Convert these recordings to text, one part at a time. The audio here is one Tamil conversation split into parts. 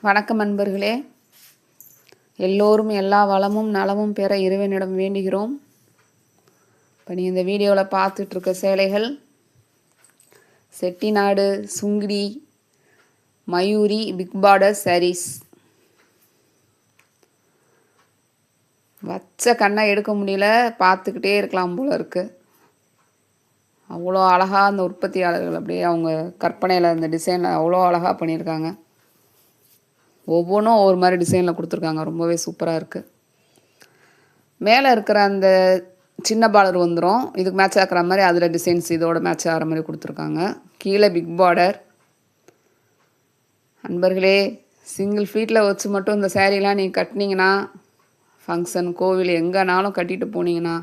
வணக்கம் நண்பர்களே, எல்லோரும் எல்லா வளமும் நலமும் பெற இறைவனிடம் வேண்டுகிறோம். இப்போ நீங்கள் இந்த வீடியோவில் பார்த்துட்ருக்க சேலைகள் செட்டிநாடு சுங்கிடி மயூரி பிக் பார்டர் சாரீஸ். வச்ச கண்ணை எடுக்க முடியல, பார்த்துக்கிட்டே இருக்கலாம் போல இருக்குது. அவ்வளோ அழகாக அந்த உற்பத்தியாளர்கள் அப்படியே அவங்க கற்பனையில் அந்த டிசைனில் அவ்வளோ அழகாக பண்ணியிருக்காங்க. ஒவ்வொன்றும் ஒவ்வொரு மாதிரி டிசைனில் கொடுத்துருக்காங்க. ரொம்பவே சூப்பராக இருக்குது. மேலே இருக்கிற அந்த சின்ன பார்டர் வந்துடும், இதுக்கு மேட்ச் ஆகிற மாதிரி அதில் டிசைன்ஸ் இதோட மேட்ச் ஆகிற மாதிரி கொடுத்துருக்காங்க. கீழே பிக் பார்டர். நண்பர்களே, சிங்கிள் ஃபீட்டில் வச்சு மட்டும் இந்த சேரீலாம் நீங்கள் கட்டினீங்கன்னா, ஃபங்க்ஷன் கோவில் எங்கேனாலும் கட்டிட்டு போனீங்கன்னா,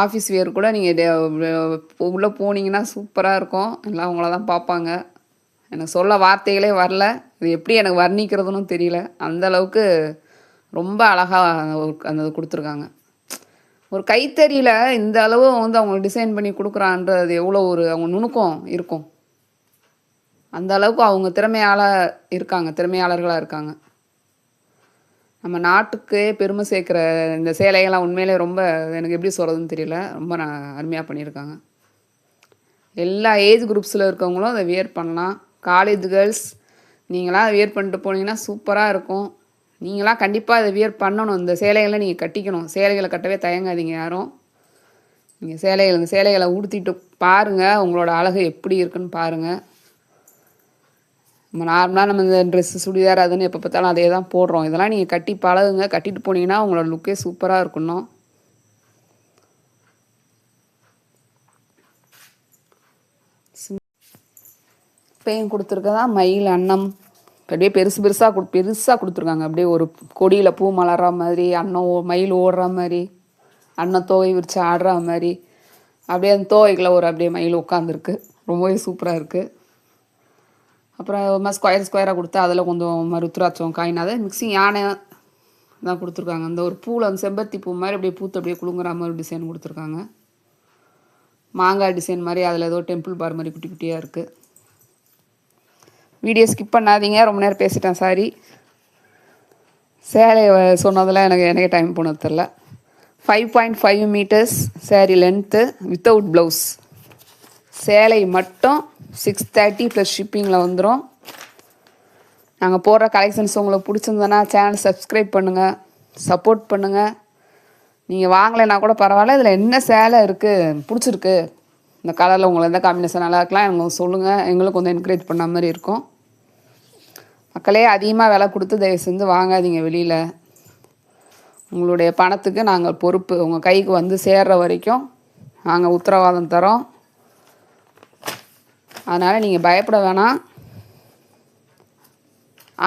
ஆஃபீஸ் வியர் கூட நீங்கள் உள்ளே போனீங்கன்னா சூப்பராக இருக்கும். எல்லாம் உங்களை தான் பார்ப்பாங்க. எனக்கு சொல்ல வார்த்தைகளே வரல, இது எப்படி எனக்கு வர்ணிக்கிறதுன்னு தெரியல. அந்தளவுக்கு ரொம்ப அழகாக அந்த கொடுத்துருக்காங்க. ஒரு கைத்தறியில் இந்த அளவு வந்து அவங்க டிசைன் பண்ணி கொடுக்குறான்றது எவ்வளோ ஒரு அவங்க நுணுக்கம் இருக்கும். அந்த அளவுக்கு அவங்க திறமையாளர்களாக இருக்காங்க. நம்ம நாட்டுக்கே பெருமை சேர்க்குற இந்த சேலைகள்லாம் உண்மையிலே ரொம்ப எனக்கு எப்படி சொல்கிறதுன்னு தெரியல, ரொம்ப அருமையாக பண்ணியிருக்காங்க. எல்லா ஏஜ் குரூப்ஸில் இருக்கவங்களும் அதை வியர் பண்ணலாம். காலேஜ் கேர்ள்ஸ் நீங்களாம் அதை வியர் பண்ணிட்டு போனீங்கன்னா சூப்பராக இருக்கும். நீங்களாம் கண்டிப்பாக அதை வியர் பண்ணணும். இந்த சேலைகளை நீங்கள் கட்டிக்கணும். சேலைகளை கட்டவே தயங்காதீங்க யாரும். நீங்கள் இந்த சேலைகளை உடுத்திட்டு பாருங்கள், உங்களோட அழகு எப்படி இருக்குன்னு பாருங்கள். நம்ம நார்மலாக இந்த ட்ரெஸ்ஸு சுடிதார் அதுன்னு எப்போ பார்த்தாலும் அதே தான் போடுறோம். இதெல்லாம் நீங்கள் கட்டி பழகுங்க. கட்டிட்டு போனீங்கன்னா உங்களோட லுக்கே சூப்பராக இருக்கணும். இப்பையும் கொடுத்துருக்கதா மயில் அன்னம் அப்படியே பெருசாக கொடுத்துருக்காங்க. அப்படியே ஒரு கொடியில் பூ மலர்ற மாதிரி, மயில் ஓடுற மாதிரி, அன்னம் தோகை விரித்து ஆடுற மாதிரி, அப்படியே அந்த தோகைக்குள்ள அப்படியே மயில் உட்காந்துருக்கு. ரொம்பவே சூப்பராக இருக்குது. அப்புறம் ஒரு மாதிரி ஸ்கொயராக கொடுத்து அதில் கொஞ்சம் ருத்ராட்சம் காயின் அதை மிக்சிங் யானை தான் கொடுத்துருக்காங்க. அந்த ஒரு பூவில் அந்த செம்பருத்தி பூ மாதிரி அப்படியே பூத்து அப்படியே குலுங்குற மாதிரி டிசைன் கொடுத்துருக்காங்க. மாங்காய் டிசைன் மாதிரி அதில் ஏதோ டெம்பிள் பார் மாதிரி குட்டி குட்டியாக இருக்குது. வீடியோ ஸ்கிப் பண்ணாதீங்க, ரொம்ப நேரம் பேசிட்டேன், சாரி. சேலை சொன்னதெல்லாம் எனக்கே டைம் போனது தெரில. 5.5 metres sari length without blouse. சேலை மட்டும் 630 ப்ளஸ் ஷிப்பிங்கில் வந்துடும். நாங்கள் போடுற கலெக்ஷன்ஸ் உங்களுக்கு பிடிச்சிருந்தோன்னா சேனல் சப்ஸ்கிரைப் பண்ணுங்கள், சப்போர்ட் பண்ணுங்கள். நீங்கள் வாங்கலைன்னா கூட பரவாயில்ல, இதில் என்ன சேலை இருக்குது பிடிச்சிருக்கு, இந்த கலரில் உங்களுக்கு எந்த காம்பினேஷன் நல்லா இருக்கலாம் எங்களுக்கு சொல்லுங்கள். எங்களுக்கு கொஞ்சம் என்கரேஜ் பண்ண மாதிரி இருக்கும். மக்களே, அதிகமாக விலை கொடுத்து தயவு செஞ்சு வாங்காதீங்க வெளியில். உங்களுடைய பணத்துக்கு நாங்கள் பொறுப்பு. உங்கள் கைக்கு வந்து சேர்ற வரைக்கும் நாங்கள் உத்தரவாதம் தரோம். அதனால் நீங்கள் பயப்பட வேணாம்.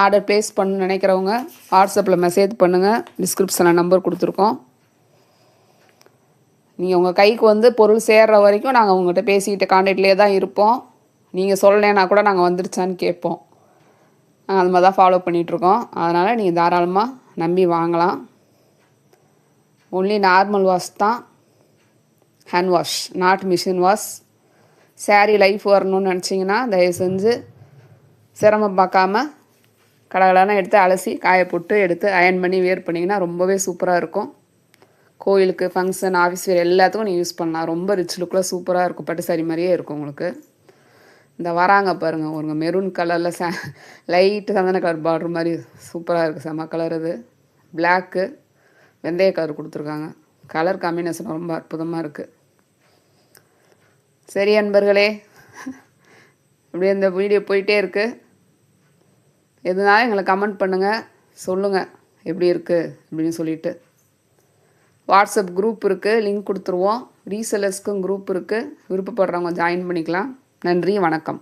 ஆர்டர் ப்ளேஸ் பண்ண நினைக்கிறவங்க வாட்ஸ்அப்பில் மெசேஜ் பண்ணுங்கள். டிஸ்கிரிப்ஷனில் நம்பர் கொடுத்துருக்கோம். நீங்கள் உங்கள் கைக்கு வந்து பொருள் சேர்ற வரைக்கும் நாங்கள் உங்கள்கிட்ட பேசிக்கிட்டு கான்டாக்ட்லேயே தான் இருப்போம். நீங்கள் சொல்லலைன்னா கூட நாங்கள் வந்துருச்சான்னு கேட்போம். நாங்கள் அது மாதிரி தான் ஃபாலோ பண்ணிகிட்ருக்கோம். அதனால் நீங்கள் தாராளமாக நம்பி வாங்கலாம். ஒன்லி நார்மல் வாஷ் தான், hand wash, not machine wash. Sari life வரணும்னு நினச்சிங்கன்னா தயவு செஞ்சு சிரமம் பார்க்காம கடகடன்னு எடுத்து அலசி காய போட்டு எடுத்து அயன் பண்ணி வியர் பண்ணிங்கன்னா ரொம்பவே சூப்பராக இருக்கும். கோயிலுக்கு, ஃபங்க்ஷன், ஆஃபீஸ் வேர் எல்லாத்துக்கும் நீங்கள் யூஸ் பண்ணலாம். ரொம்ப ரிச் லுக்கில் சூப்பராக இருக்கும். பட்டு சாரி மாதிரியே இருக்கும் உங்களுக்கு. இந்த வராங்க பாருங்கள், ஒரு மெரூன் கலரில் லைட்டு சந்தன கலர் பார்டர் மாதிரி சூப்பராக இருக்குது. செம்ம கலர். இது பிளாக்கு வெந்தய கலர் கொடுத்துருக்காங்க. கலர் காம்பினேஷன் ரொம்ப அற்புதமாக இருக்குது. சரி நண்பர்களே, இப்படியே இந்த வீடியோ போயிட்டே இருக்குது. எதுனாலும் எங்களை கமெண்ட் பண்ணுங்கள், சொல்லுங்கள் எப்படி இருக்குது அப்படின்னு சொல்லிட்டு. வாட்ஸ்அப் குரூப் இருக்குது, லிங்க் கொடுத்துருவோம். ரீசெல்லர்ஸ்க்கும் குரூப் இருக்குது, விருப்பப்படுறவங்க ஜாயின் பண்ணிக்கலாம். நன்றி, வணக்கம்.